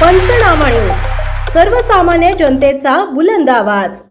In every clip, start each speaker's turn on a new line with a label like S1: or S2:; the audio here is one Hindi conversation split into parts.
S1: पंचनामा न्यूज, सर्वसामान्य जनतेचा बुलंद आवाज।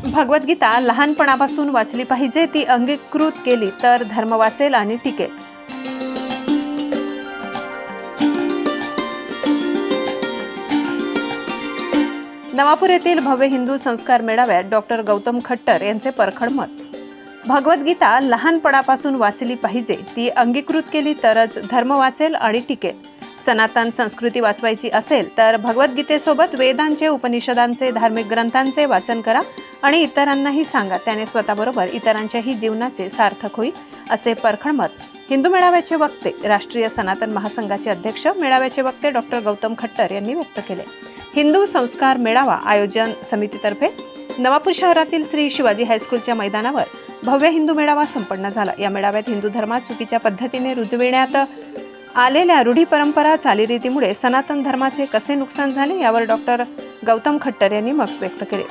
S2: भगवद्गीता लहानपणापासून वाचली पाहिजे, ती अंगीकृत केली तर धर्म वाचेल आणि टिकेल। नवापूर येथील भव्य हिंदू संस्कार मेळाव्यात डॉक्टर गौतम खट्टर यांचे परखड मत। भगवद्गीता लहानपणापासून वाचली पाहिजे, ती अंगीकृत केली तरच धर्म वाचेल आणि टिकेल। सनातन संस्कृती वाचवायची असेल तर भगवद्गीतेसोबत वेदांचे, उपनिषदांचे, धार्मिक ग्रंथांचे वाचन करा आणि इतरांनाही सांगा, त्याने स्वतःबरोबर इतरांच्याही जीवनाचे सार्थक होईल, असे परखड मत हिंदू मेळाव्याचे वक्ते, राष्ट्रीय सनातन महासंघाचे अध्यक्ष, मेळाव्याचे वक्ते डॉक्टर गौतम खट्टर यांनी व्यक्त केले। हिंदू संस्कार मेळावा आयोजन समितीतर्फे नवापूर शहरातील श्री शिवाजी हायस्कूलच्या मैदानावर भव्य हिंदू मेळावा संपन्न झाला। या मेळाव्यात हिंदू धर्मात चुकीच्या पद्धतीने रुजविण्यात आलेल्या रूढी परंपरा चालीरीतीमुळे सनातन धर्माचे कसे नुकसान झाले, यावर डॉक्टर गौतम खट्टर यांनी मत व्यक्त केले।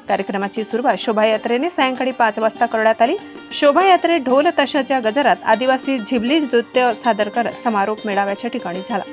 S2: कार्यक्रमाची सुरुवात शोभायात्रेने सायंकाळी 5 वाजता करण्यात आली। शोभायात्रेत ढोल ताशाच्या गजरात आदिवासी झिबली नृत्य सादर करत समारोप मेळाव्याच्या ठिकाणी झाला।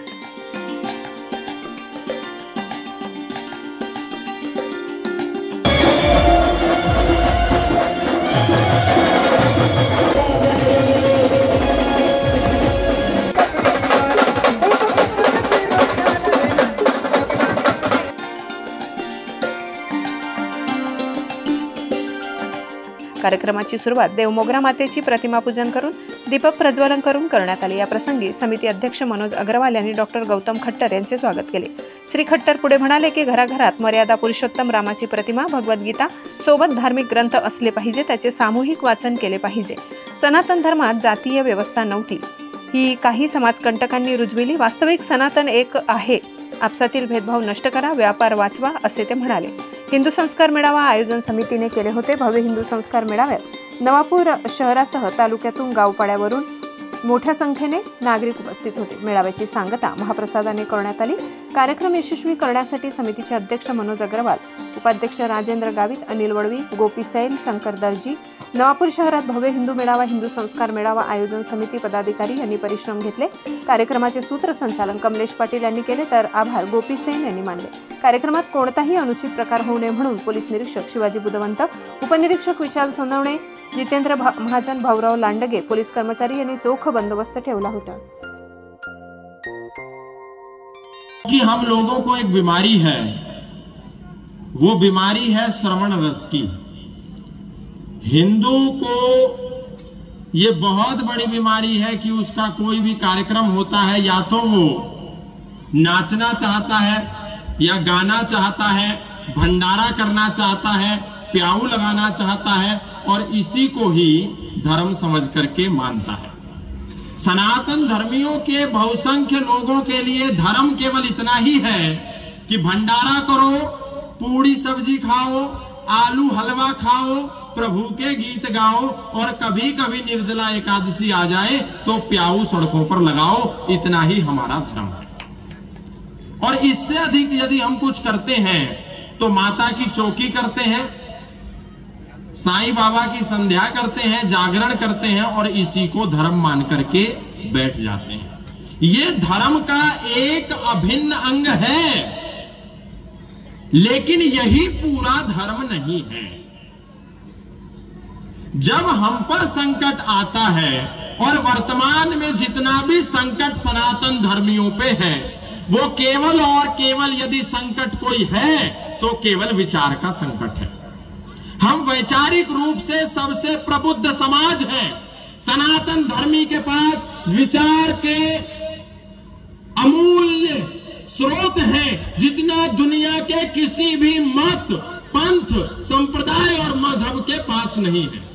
S2: कार्यक्रमाची सुरुवात देवमोगरा मातेची प्रतिमा पूजन करून दीपक प्रज्वलन करून करण्यात आली। या प्रसंगी समिती अध्यक्ष मनोज अग्रवाल यांनी डॉक्टर गौतम खट्टर यांचे स्वागत केले। श्री खट्टर पुढे म्हणाले की घराघरात मर्यादा पुरुषोत्तम रामाची प्रतिमा, भगवद्गीता सोबत धार्मिक ग्रंथ असले पाहिजे, त्याचे सामूहिक वाचन केले पाहिजे। सनातन धर्मात जातीय व्यवस्था नव्हती, ही काही समाजकंटकांनी रुजविली। वास्तविक सनातन एक आहे, आपसातील भेदभाव नष्ट करा, व्यापार वाचवा, असे ते म्हणाले। हिंदू संस्कार मेळावा आयोजन समितीने केले होते। भव्य हिंदू संस्कार मेळाव्यात नवापूर शहरासह तालुक्यातून गावपाड्यावरून मोठ्या संख्येने नागरिक उपस्थित होते। मेळाव्याची सांगता महाप्रसादाने करण्यात आली। कार्यक्रम यशस्वी करण्यासाठी समितीचे अध्यक्ष मनोज अग्रवाल, उपाध्यक्ष राजेंद्र गावित, अनिल वडवी, गोपी सैल, शंकर दर्जी, नवापूर शहरात भव्य हिंदू मेळावा, हिंदू संस्कार मेळावा आयोजन समिती पदाधिकारी यांनी परिश्रम घेतले। कार्यक्रमाचे सूत्रसंचालन कमलेश पाटील यांनी केले, तर आभार गोपी सैन यांनी मानले। कार्यक्रमात कोणताही अनुचित प्रकार होऊ नये म्हणून पोलीस निरीक्षक शिवाजी बुधवंत, उपनिरीक्षक विशाल सोनवणे, जितेंद्र महाजन, भाऊराव लांडगे, पोलीस कर्मचारी यांनी चोख बंदोबस्त ठेवला होता।
S3: कि हम लोगों को एक बीमारी है, वो बीमारी है श्रवण रस की। हिंदू को ये बहुत बड़ी बीमारी है कि उसका कोई भी कार्यक्रम होता है, या तो वो नाचना चाहता है या गाना चाहता है, भंडारा करना चाहता है, प्याऊ लगाना चाहता है और इसी को ही धर्म समझ करके मानता है। सनातन धर्मियों के बहुसंख्य लोगों के लिए धर्म केवल इतना ही है कि भंडारा करो, पूड़ी सब्जी खाओ, आलू हलवा खाओ, प्रभु के गीत गाओ और कभी कभी निर्जला एकादशी आ जाए तो प्याऊ सड़कों पर लगाओ, इतना ही हमारा धर्म है। और इससे अधिक यदि हम कुछ करते हैं तो माता की चौकी करते हैं, साईं बाबा की संध्या करते हैं, जागरण करते हैं और इसी को धर्म मान करके बैठ जाते हैं। ये धर्म का एक अभिन्न अंग है, लेकिन यही पूरा धर्म नहीं है। जब हम पर संकट आता है, और वर्तमान में जितना भी संकट सनातन धर्मियों पे है, वो केवल और केवल यदि संकट कोई है तो केवल विचार का संकट है। हम वैचारिक रूप से सबसे प्रबुद्ध समाज हैं, सनातन धर्मी के पास विचार के अमूल्य स्रोत हैं जितना दुनिया के किसी भी मत, पंथ, संप्रदाय और मजहब के पास नहीं है।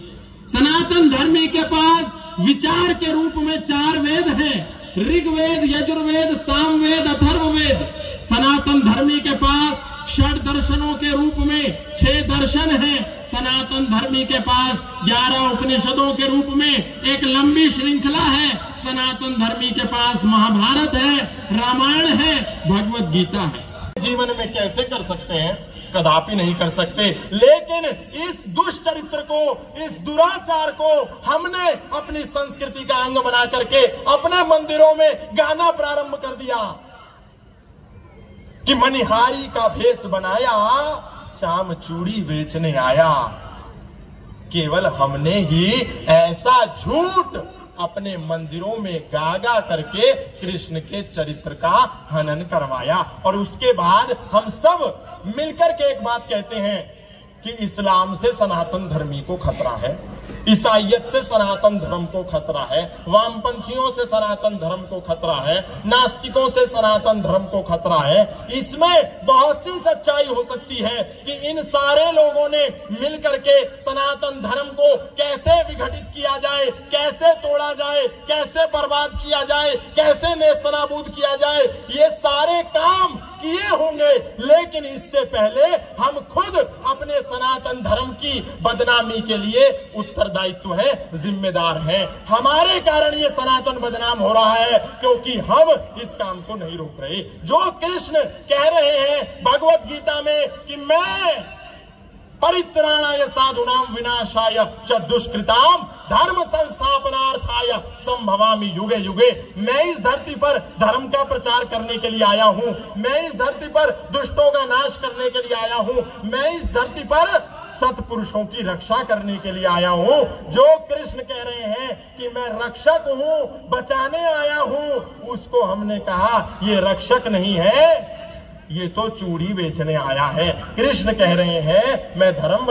S3: सनातन धर्मी के पास विचार के रूप में 4 वेद हैं, ऋग्वेद, यजुर्वेद, सामवेद, अथर्ववेद। सनातन धर्मी के पास षड दर्शनों के रूप में 6 दर्शन हैं। सनातन धर्मी के पास 11 उपनिषदों के रूप में एक लंबी श्रृंखला है। सनातन धर्मी के पास महाभारत है, रामायण है, भगवत गीता है। जीवन में कैसे कर सकते हैं? कदापि नहीं कर सकते। लेकिन इस दुष्चरित्र को, इस दुराचार को हमने अपनी संस्कृति का अंग बना करके अपने मंदिरों में गाना प्रारंभ कर दिया कि मनिहारी का भेष बनाया, शाम चूड़ी बेचने आया। केवल हमने ही ऐसा झूठ अपने मंदिरों में गा करके कृष्ण के चरित्र का हनन करवाया। और उसके बाद हम सब मिलकर के एक बात कहते हैं कि इस्लाम से सनातन धर्मी को खतरा है, ईसाइयत से सनातन धर्म को खतरा है, वामपंथियों से सनातन धर्म को खतरा है, नास्तिकों से सनातन धर्म को खतरा है। इसमें बहुत सी सच्चाई हो सकती है कि इन सारे लोगों ने मिलकर के सनातन धर्म को कैसे विघटित किया जाए, कैसे तोड़ा जाए, कैसे बर्बाद किया जाए, कैसे नेस्तनाबूद किया जाए, ये सारे काम किए होंगे। लेकिन इससे पहले हम खुद अपने सनातन धर्म की बदनामी के लिए उत्तरदायित्व है, जिम्मेदार हैं। हमारे कारण ये सनातन बदनाम हो रहा है क्योंकि हम इस काम को नहीं रोक रहे। जो कृष्ण कह रहे हैं भगवत गीता में कि मैं परित्राणाय साधूनां विनाशाय च दुष्कृतां धर्म संस्थापनार्थाय संभवामि युगे युगे, मैं इस धरती पर धर्म का प्रचार करने के लिए आया हूं, मैं इस धरती पर दुष्टों का नाश करने के लिए आया हूं, मैं इस धरती पर सत्पुरुषों की रक्षा करने के लिए आया हूं। जो कृष्ण कह रहे हैं कि मैं रक्षक हूं, बचाने आया हूं, उसको हमने कहा ये रक्षक नहीं है, ये तो चूड़ी बेचने आया है। कृष्ण कह रहे हैं मैं धर्म